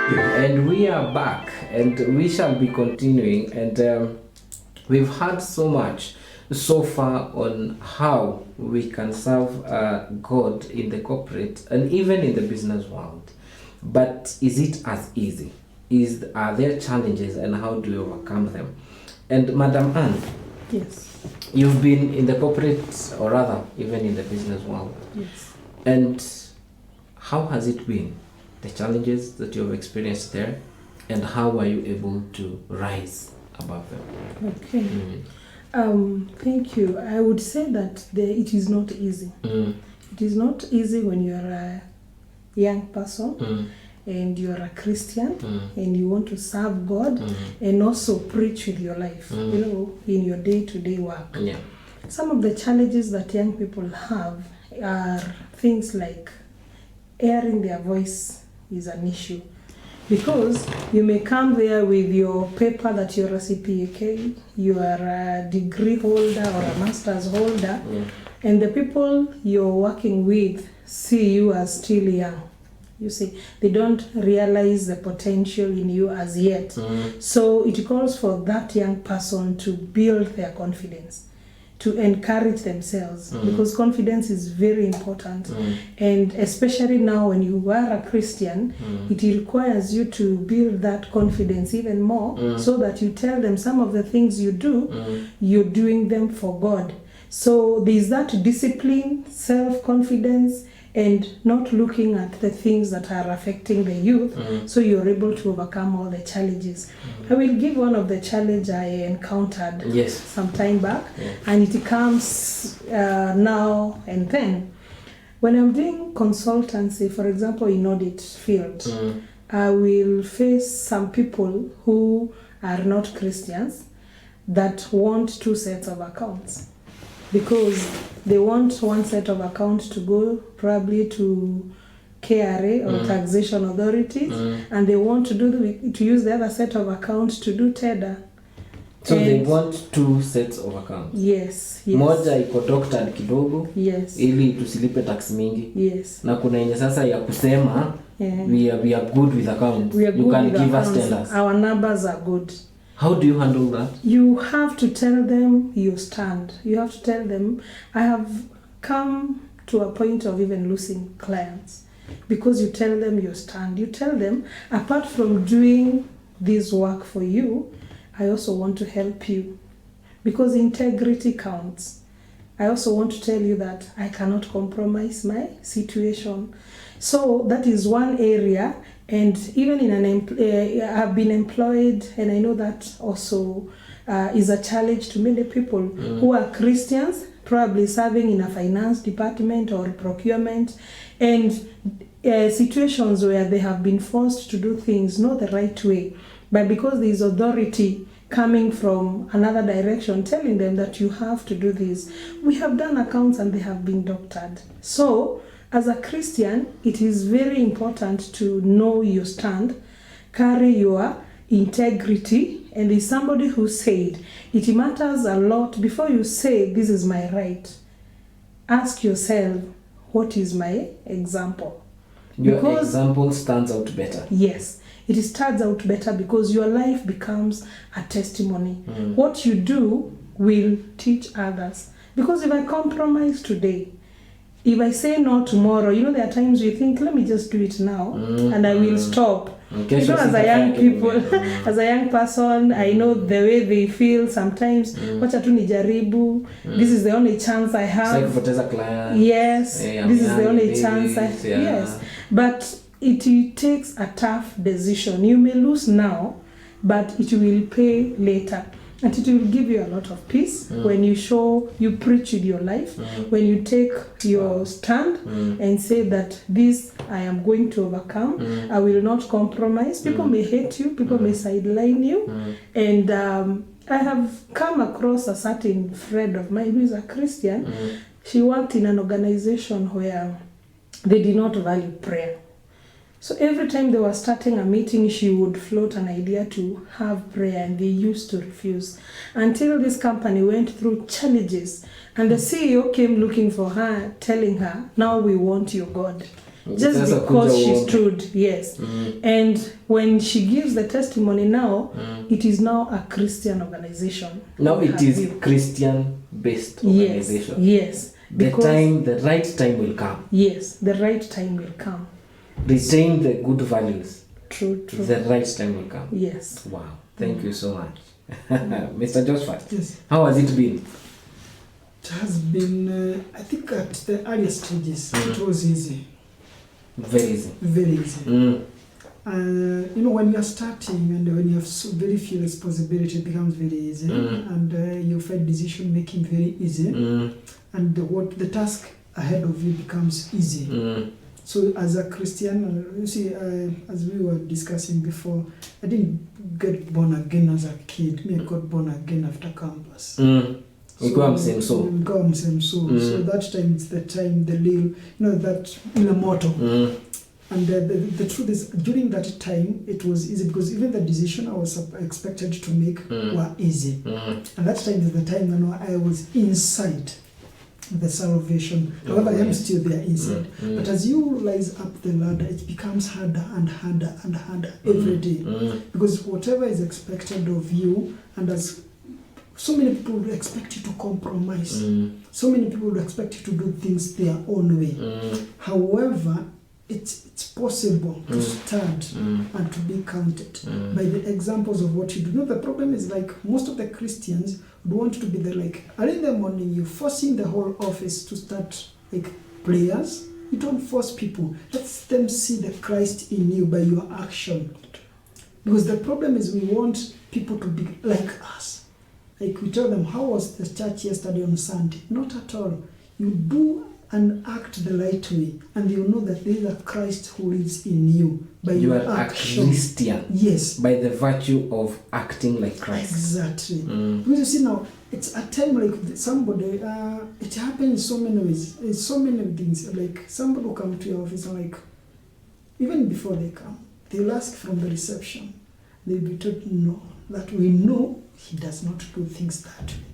And we are back, and we shall be continuing. And we've heard so much so far on how we can serve God in the corporate and even in the business world. But is it as easy? Are there challenges, and how do you overcome them? And Madam Anne, Yes. you've been in the corporate, or rather, even in the business world. Yes. And how has it been? The challenges that you've experienced there, and how are you able to rise above them? Okay. Thank you. I would say that it is not easy. It is not easy when you are a young person and you are a Christian and you want to serve God and also preach with your life, in your day-to-day work. Yeah. Some of the challenges that young people have are things like airing their voice is an issue, because you may come there with your paper that you're a CPA, you are a degree holder or a master's holder, and the people you're working with see you as still young. You see, they don't realize the potential in you as yet. So it calls for that young person to build their confidence, to encourage themselves, because confidence is very important. And especially now when you are a Christian, it requires you to build that confidence even more, so that you tell them some of the things you do, you're doing them for God. So there's that discipline, self-confidence, and not looking at the things that are affecting the youth, so you're able to overcome all the challenges. I will give one of the challenge I encountered some time back, and it comes now and then. When I'm doing consultancy, for example, in audit field, I will face some people who are not Christians that want two sets of accounts, because they want one set of accounts to go probably to KRA or taxation authorities, and they want to use the other set of accounts to do TEDA. So they want two sets of accounts. Yes. Moja iko doctored kidogo, ili tusilipe tax mingi. Na kuna yenye sasa ya kusema we are good with accounts. You can give us tenders. Our numbers are good. How do you handle that? You have to tell them your stand. You have to tell them, I have come to a point of even losing clients, because you tell them your stand. You tell them, apart from doing this work for you, I also want to help you, because integrity counts. I also want to tell you that I cannot compromise my situation. So that is one area. And even in I've been employed, and I know that also is a challenge to many people who are Christians, probably serving in a finance department or procurement, and situations where they have been forced to do things not the right way, but because there is authority coming from another direction telling them that you have to do this. We have done accounts and they have been doctored. So as a Christian, it is very important to know your stand, carry your integrity, and there's somebody who said, it matters a lot before you say, this is my right. Ask yourself, what is my example? Your example stands out better. Yes, it stands out better because your life becomes a testimony. What you do will teach others. Because if I compromise today, if I say no tomorrow, there are times we think, let me just do it now, and I will stop. As a young person, I know the way they feel sometimes. Wacha tu nijaribu. This is the only chance I have. Yes, this is the only chance I have. Yes, but it takes a tough decision. You may lose now, but it will pay later. And it will give you a lot of peace when you preach with your life, when you take your stand and say that this I am going to overcome, I will not compromise. People may hate you, people may sideline you, and I have come across a certain friend of mine who is a Christian. She worked in an organization where they did not value prayer. So every time they were starting a meeting, she would float an idea to have prayer, and they used to refuse. Until this company went through challenges, and the CEO came looking for her, telling her, now we want your God. just Sasa because kuja she uombe. stood. Yes. And when she gives the testimony now, it is now a Christian organization. Now in it her is view. Christian-based Yes, organization. yes. The right time will come. Yes, the right time will come. Retain the good values. True. The right time will come. Yes. Wow. Thank you so much. Mr. Josephat, Yes. how has it been? It has been, I think at the earlier stages, it was easy, Very easy. very easy. When you are starting and when you have very few responsibility, it becomes very easy, and you find decision making very easy, and the task ahead of you becomes easy. So as a Christian, you see, as we were discussing before, I didn't get born again as a kid. Me, I got born again after campus. Ikawa msemso. Ikawa msemso. So that time, it's the time, the little, that ile moto. And the truth is, during that time, it was easy because even the decision I was expected to make were easy. And that time is the time when I was inside the salvation. However, I am still there inside. But as you rise up the ladder, it becomes harder and harder and harder every day. Because whatever is expected of you, and as so many people will expect you to compromise. So many people will expect you to do things their own way. However, it's possible to stand and to be counted by the examples of what you do. The problem is most of the Christians would want to be early in the morning, you're forcing the whole office to start prayers. You don't force people. Let them see the Christ in you by your action. Because the problem is we want people to be like us. We tell them, how was the church yesterday on Sunday? Not at all. You do and act the right way, and you know that there is a Christ who lives in you by You your are action. a Christian. Yes. By the virtue of acting like Christ. Exactly. Because you see now, it's a time somebody, it happens in so many ways. It's so many things. Somebody will come to your office and even before they come, they'll ask from the reception. They'll be told, no, that we know he does not do things that way.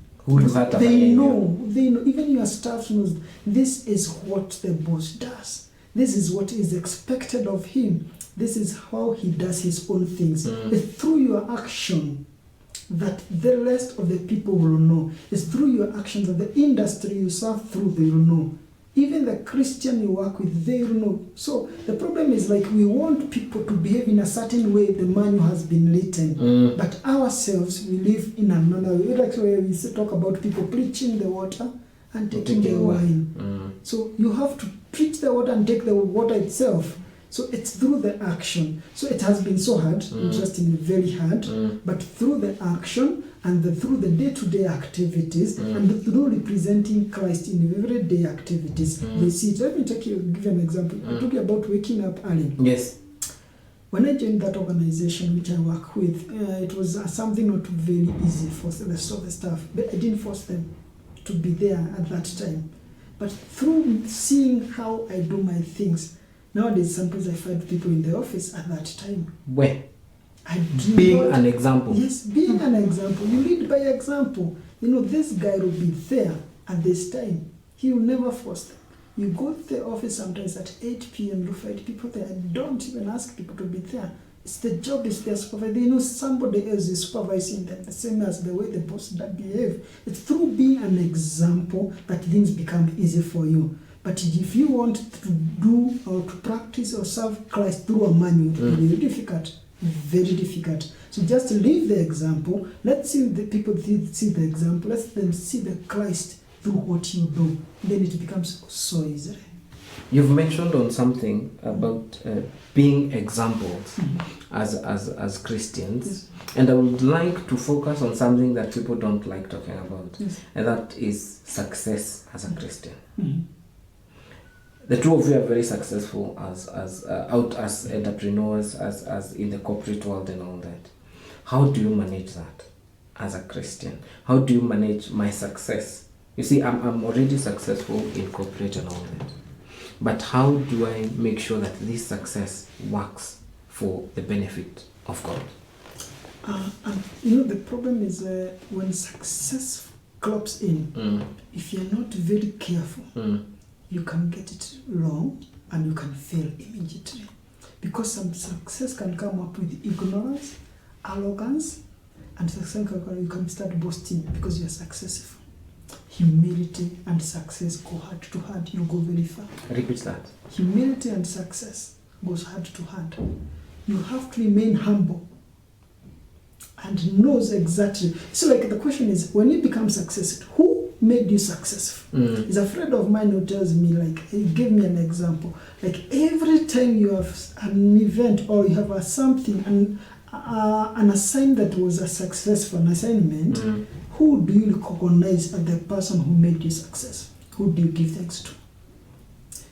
They know, even your staff knows this is what the boss does. This is what is expected of him. This is how he does his own things. It's through your action that the rest of the people will know. It's through your actions that the industry you serve through, they will know. Even the Christian you work with, they will know. So the problem is we want people to behave in a certain way the manual has been written. But ourselves, we live in another way. We talk about people preaching the water and taking the wine. So you have to preach the water and take the water itself. So it's through the action. So it has been so hard, interestingly, very hard. But through the action and through the day-to-day activities and through representing Christ in everyday activities, they see it. Let me give an example. I told you about waking up early. Yes. When I joined that organization which I work with, it was something not very easy for the rest of the staff. But I didn't force them to be there at that time. But through seeing how I do my things, nowadays sometimes I find people in the office at that time. When? Being an example. Yes, being an example. You lead by example. This guy will be there at this time. He will never force them. You go to the office sometimes at 8 p.m. you find people there. Don't even ask people to be there. It's the job is their supervisor. They know somebody else is supervising them, the same as the way the boss that behave. It's through being an example that things become easy for you. But if you want to do or to practice or serve Christ through a manual, it will be difficult. Very difficult. So just leave the example. Let's see the people see the example. Let them see the Christ through what you do. Then it becomes so easy. You've mentioned on something about being examples as Christians, Yes. and I would like to focus on something that people don't like talking about, Yes. and that is success as a Christian. The two of you are very successful as entrepreneurs, as in the corporate world and all that. How do you manage that as a Christian? How do you manage my success? You see, I'm already successful in corporate and all that. But how do I make sure that this success works for the benefit of God? The problem is when success clops in, if you're not very careful, you can get it wrong and you can fail immediately. Because some success can come up with ignorance, arrogance, and success you can start boasting because you are successful. Humility and success go hand to hand. You go very far. Repeat that. Humility and success goes hand to hand. You have to remain humble and knows exactly. So like the question is, when you become successful, who made you successful? There's a friend of mine who tells me, like, he gave me an example. Like every time you have an event or you have a something and an assignment that was a successful assignment, who do you recognize as the person who made you successful? Who do you give thanks to?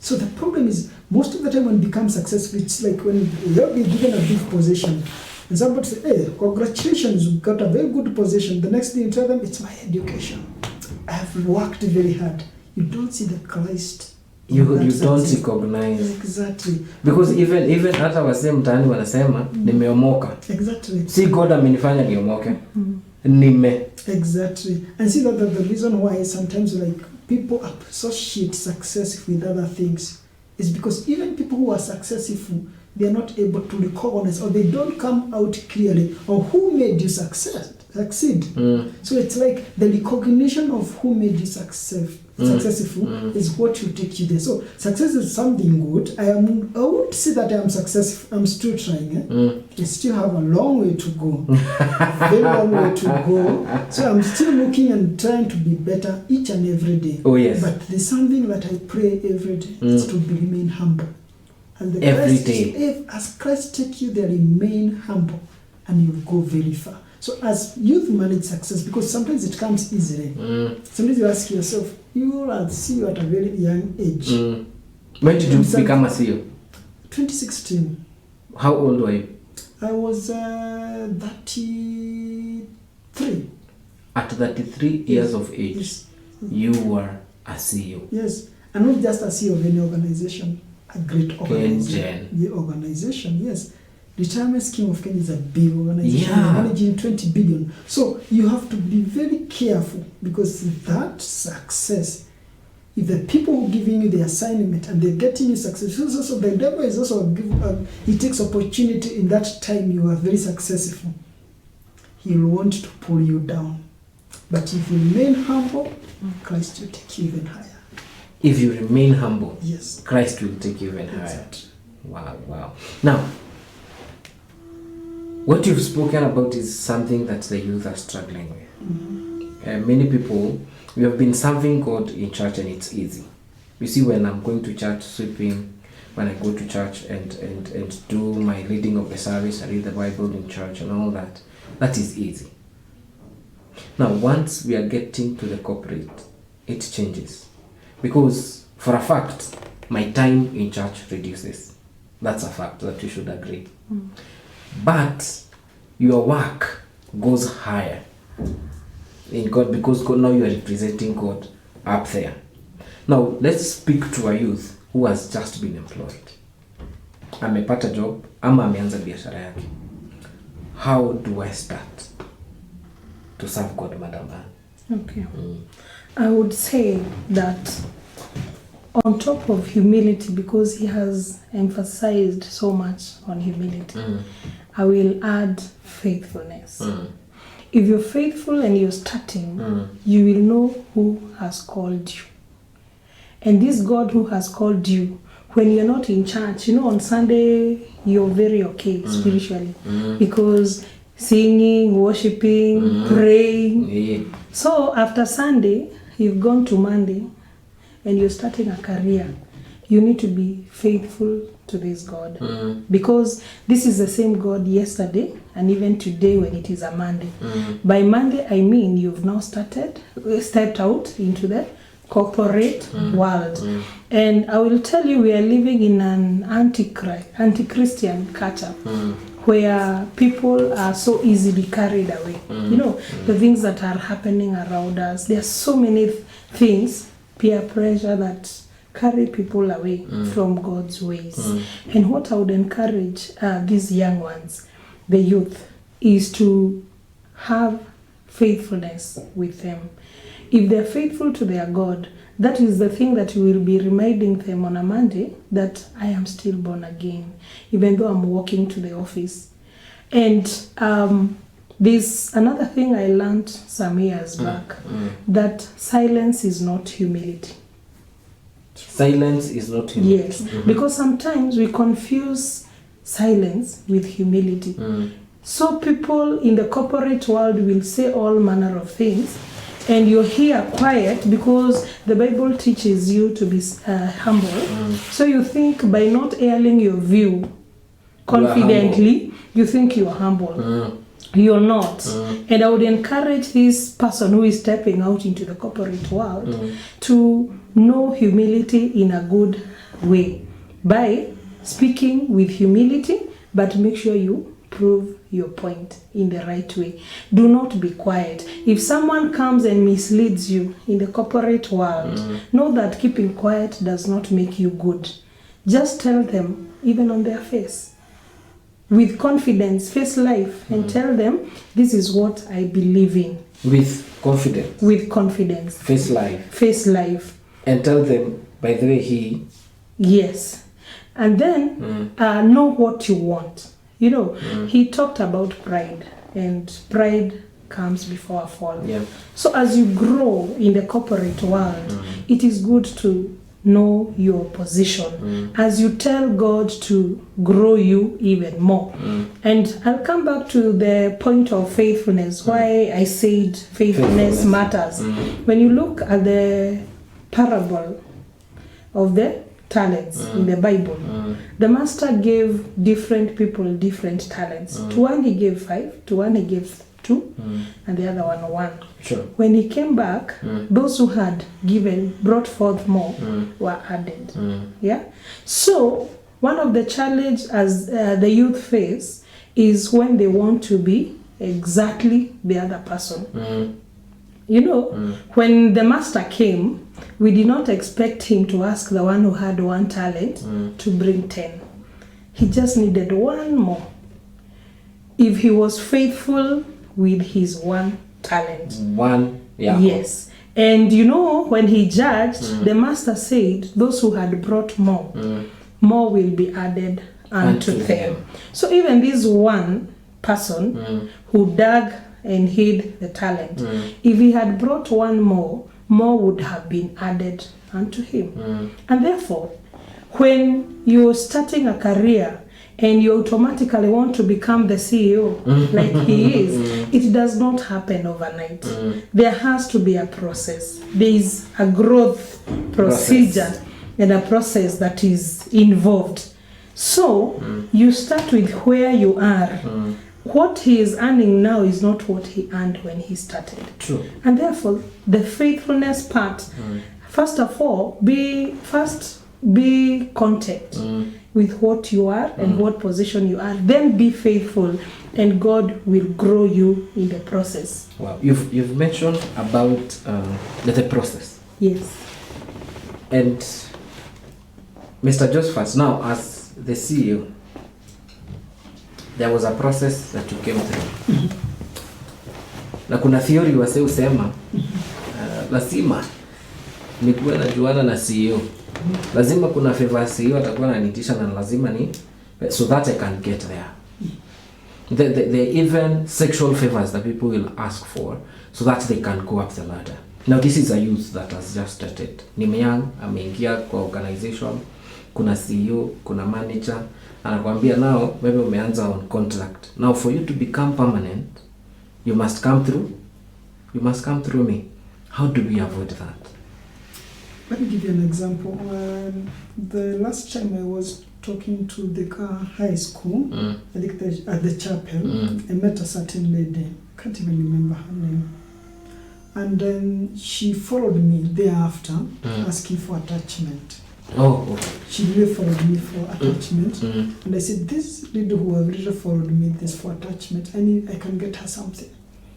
So the problem is, most of the time when you become successful, it's like when you're given a big position, and somebody says, hey, congratulations, you got a very good position. The next thing you tell them, it's my education. I have worked very hard. You don't see the Christ. You don't recognize. Exactly. Because even hata wasee mtaani wanasema nimeomoka. Exactly. Si God amenifanya niomoke. Nime. Exactly. And see that the reason why sometimes like people associate success with other things is because even people who are successful, they are not able to recognize, or they don't come out clearly on who made you succeed. So it's like the recognition of who made you successful is what will take you there. So success is something good. I would say that I am successful. I'm still trying. I still have a long way to go. Very long way to go. So I'm still looking and trying to be better each and every day. Oh yes. But there's something that I pray every day is to remain humble. And the every Christ, day. As Christ take you there, remain humble, and you'll go very far. So as youth manage success, because sometimes it comes easily. Sometimes you ask yourself, you will see you at a very young age. When did you become a CEO? 2016. How old were you? I was 33. At 33 years of age, Yes. you were a CEO. Yes, and not just a CEO of any organization, a great organization. Yes. Retirement Scheme of Kenya is a big organization, managing 20 billion. So you have to be very careful, because that success, if the people who are giving you the assignment and they're getting you success, so the devil is also he takes opportunity in that time you are very successful. He'll want to pull you down. But if you remain humble, Christ will take you even higher. If you remain humble, yes, Christ will take you even higher. Exactly. Wow. Now, what you've spoken about is something that the youth are struggling with. Many people, we have been serving God in church and it's easy. You see, when I'm going to church, sweeping, when I go to church and do my reading of the service, I read the Bible in church and all that, that is easy. Now, once we are getting to the corporate, it changes. Because for a fact, my time in church reduces. That's a fact that you should agree. But your work goes higher in God, because God, now you are representing God up there. Now let's speak to a youth who has just been employed. Amepata job ama ameanza biashara yake. How do I start to serve God, Madam Ann? Okay. I would say that on top of humility, because he has emphasized so much on humility, I will add faithfulness. If you're faithful and you're starting, you will know who has called you. And this God who has called you, when you're not in church, on Sunday, you're very okay spiritually. Because singing, worshiping, praying. So after Sunday, you've gone to Monday, and you're starting a career, you need to be faithful to this God. Because this is the same God yesterday and even today when it is a Monday. By Monday, I mean you've now stepped out into the corporate world. And I will tell you, we are living in an anti-Christian culture where people are so easily carried away. The things that are happening around us, there are so many things, peer pressure, that carry people away from God's ways. And what I would encourage these young ones, the youth, is to have faithfulness with them. If they're faithful to their God, that is the thing that you will be reminding them on a Monday, that I am still born again, even though I'm walking to the office. And there's another thing I learned some years back, that silence is not humility. Silence is not humility. Yes, because sometimes we confuse silence with humility. So people in the corporate world will say all manner of things, and you're here quiet because the Bible teaches you to be humble. So you think by not airing your view confidently, you think you're humble. You're not. And I would encourage this person who is stepping out into the corporate world to know humility in a good way by speaking with humility, but make sure you prove your point in the right way. Do not be quiet. If someone comes and misleads you in the corporate world, know that keeping quiet does not make you good. Just tell them, even on their face, with confidence, face life, and tell them, this is what I believe in. With confidence. With confidence. Face life. Face life. And tell them, by the way, he... Yes. And then know what you want. You know, he talked about pride, and pride comes before a fall. Yeah. So as you grow in the corporate world, it is good to know your position as you tell God to grow you even more. And I'll come back to the point of faithfulness, why I said faithfulness matters. When you look at the parable of the talents in the Bible, the master gave different people different talents. To one he gave 5, to one he gave 2, and the other one 1. Sure. When he came back, those who had brought forth more were added. Yeah. So one of the challenge as the youth face is when they want to be exactly the other person. You know, when the master came, we did not expect him to ask the one who had 1 talent to bring 10. He just needed 1 more. If he was faithful with his 1 talent. 1, yeah. Yes. And you know, when he judged, the master said, those who had brought more, more will be added unto them. So even this one person who dug and hid the talent, if he had brought 1 more, more would have been added unto him. And therefore, when you're starting a career and you automatically want to become the CEO like he is, it does not happen overnight. There has to be a process. There is a growth procedure and a process that is involved. So you start with where you are. What he is earning now is not what he earned when he started. True. And therefore, the faithfulness part, first of all, be content with what you are and what position you are. Then be faithful, and God will grow you in the process. Wow. You've mentioned about the process. Yes. And Mr. Josephat, now as the CEO, there was a process that you came through. Na kuna theory wase usema lazima nikuwe najuana na CEO. Lazima kuna favor CEO atakuwa ananitisha na lazima ni so that I can get there. The even sexual favors that people will ask for so that they can go up the ladder. Now this is a youth that has just started. Ni young, ameingia kwa organization, kuna CEO, kuna manager, anakuambia now maybe umeanza on contract. Now for you to become permanent, you must come through me. How do we avoid that? Let me give you an example. The last time I was talking to the high school, I think at the chapel, I met a certain lady. I can't even remember her name. And then she followed me thereafter, asking for attachment. Oh, okay. She really followed me for attachment. And I said, this lady who have really followed me this for attachment, I can get her something.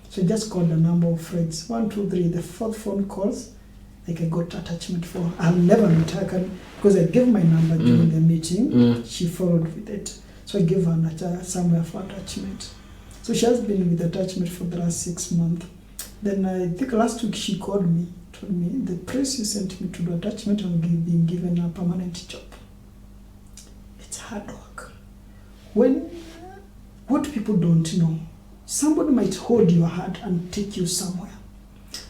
So I just called a number of friends. 1, 2, 3. The 4th phone calls, like I got attachment for her. I'll never meet her because I gave my number during the meeting. She followed with it. So I gave her somewhere for attachment. So she has been with attachment for the last 6 months. Then I think last week she called me to told me, the place you sent me to do attachment and being given a permanent job. It's hard work. What people don't know, somebody might hold your hand and take you somewhere.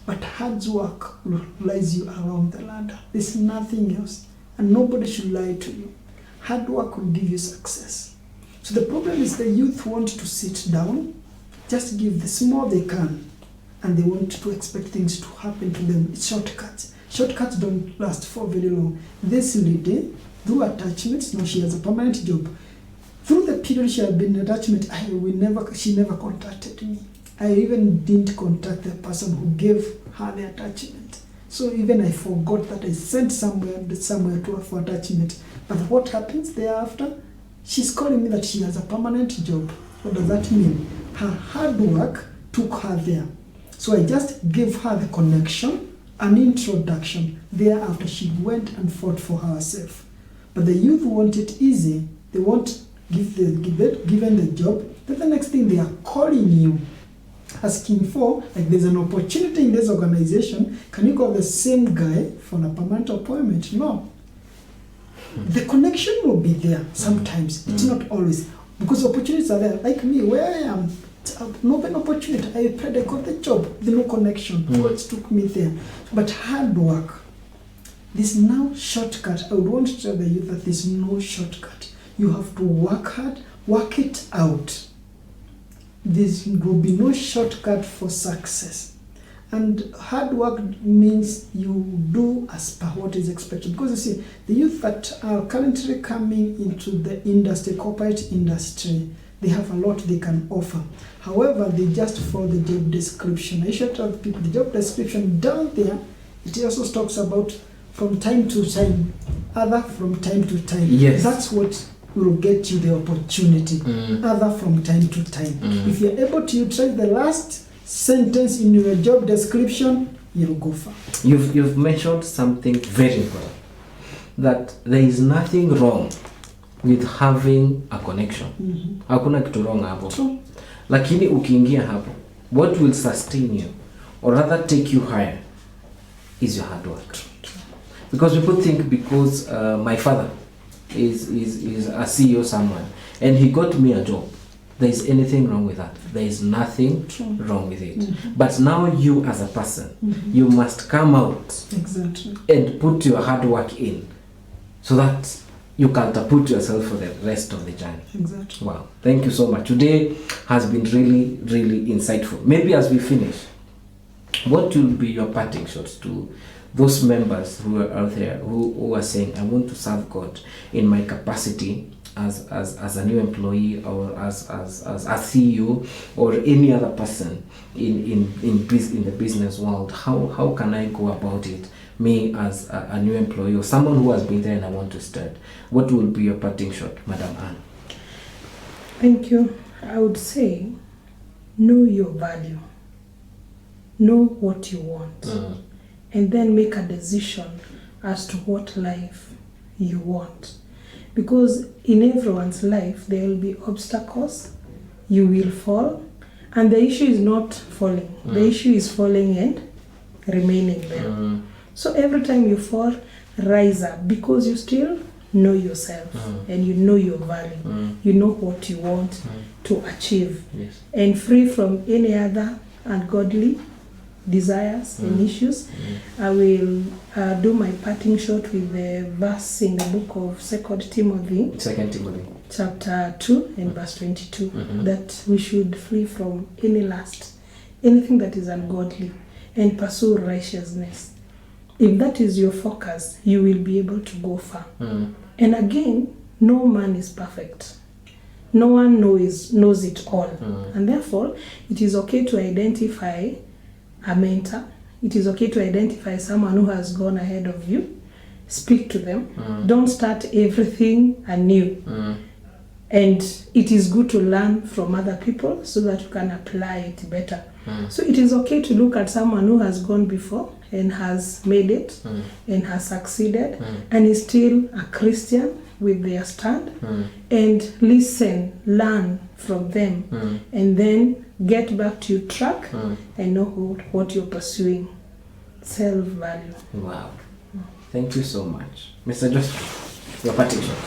But hard work will rise you around the ladder. There's nothing else. And nobody should lie to you. Hard work will give you success. So the problem is the youth want to sit down, just give the small they can, and they want to expect things to happen to them. It's shortcuts. Shortcuts don't last for very long. This lady, through attachments, now she has a permanent job. Through the period she had been in attachment, she never contacted me. I even didn't contact the person who gave her the attachment. So even I forgot that I sent somewhere to her for attachment. But what happens thereafter? She's calling me that she has a permanent job. What does that mean? Her hard work took her there. So I just gave her the connection, an introduction. Thereafter she went and fought for herself. But the youth want it easy. They want given the job. Then the next thing they are calling you, asking for, like there's an opportunity in this organization, can you call the same guy for a permanent appointment? No. The connection will be there sometimes. It's not always. Because opportunities are there. Like me, where I am, no an opportunity. I prayed, I got the job. There's no connection. God took me there. But hard work. There's no shortcut. I would want to tell the youth that there's no shortcut. You have to work hard, work it out. There will be no shortcut for success. And hard work means you do as per what is expected. Because you see, the youth that are currently coming into the industry, corporate industry, they have a lot they can offer. However, they just follow the job description. I should tell people the job description down there, it also talks about from time to time, other from time to time. Yes. That's what will get you the opportunity, other from time to time. If you're able to utilize the last sentence in your job description, you'll go far. You've mentioned something very important, that there is nothing wrong with having a connection. Hakuna kitu wrong hapo. Lakini ukiingia hapo, what will sustain you or rather take you higher is your hard work. Because people think because my father is a CEO somewhere and he got me a job, there is anything wrong with that. There is nothing wrong with it. But now you as a person, you must come out and put your hard work in so that you catapult yourself for the rest of the journey. Exactly. Wow. Thank you so much. Today has been really, really insightful. Maybe as we finish, what will be your parting shots to those members who are out there who are saying, I want to serve God in my capacity as a new employee or as a CEO or any other person in the business world? How can I go about it? Me as a new employee or someone who has been there and I want to start. What will be your parting shot, Madam Anne? Thank you. I would say, know your value. Know what you want. And then make a decision as to what life you want. Because in everyone's life, there will be obstacles. You will fall. And the issue is not falling. The issue is falling and remaining there. So every time you fall, rise up because you still know yourself and you know your value. You know what you want to achieve. Yes. And free from any other ungodly desires and issues. I will do my parting shot with the verse in the book of 2 Timothy. 2 Timothy. Chapter 2 and verse 22. That we should flee from any lust, anything that is ungodly, and pursue righteousness. If that is your focus, you will be able to go far. And again, no man is perfect. No one knows it all. And therefore, it is okay to identify a mentor. It is okay to identify someone who has gone ahead of you. Speak to them. Don't start everything anew. And it is good to learn from other people so that you can apply it better. So it is okay to look at someone who has gone before and has made it and has succeeded and is still a Christian with their stand, and listen, learn from them, and then get back to your track and know what you're pursuing. self-value. Wow. Thank you so much. Mr. Joseph, your parting shot.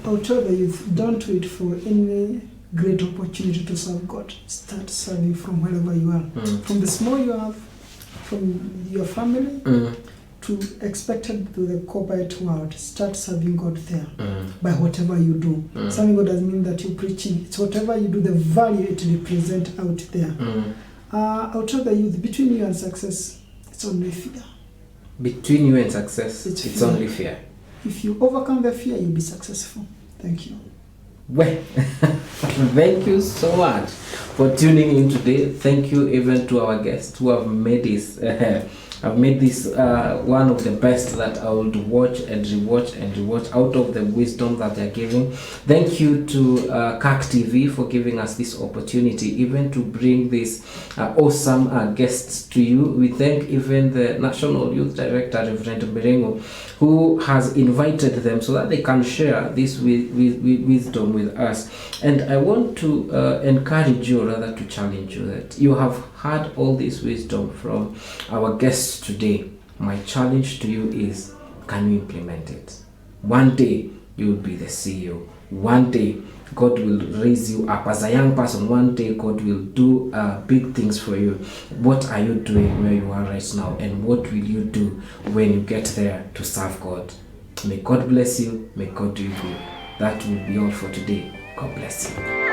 I'll tell the youth, don't wait for any great opportunity to serve God. Start serving from wherever you are. From the small you have, from your family, to expected to the corporate world. Start serving God there by whatever you do. Serving God doesn't mean that you're preaching. It's whatever you do, the value it represents out there. I'll tell the youth, between you and success, it's only fear. Between you and success, it's fear. only fear. If you overcome the fear, you'll be successful. Thank you. Well, thank you so much for tuning in today. Thank you even to our guests who have made this one of the best that I would watch and rewatch out of the wisdom that they're giving. Thank you to CAC TV for giving us this opportunity even to bring these awesome guests to you. We thank even the National Youth Director, Reverend Mirengo, who has invited them so that they can share this wisdom with us. And I want to encourage you, rather to challenge you, that you have heard all this wisdom from our guests today. My challenge to you is, can you implement it? One day you will be the CEO. One day God will raise you up as a young person. One day God will do big things for you. What are you doing where you are right now? And what will you do when you get there to serve God? May God bless you. May God do you good. That will be all for today. God bless you.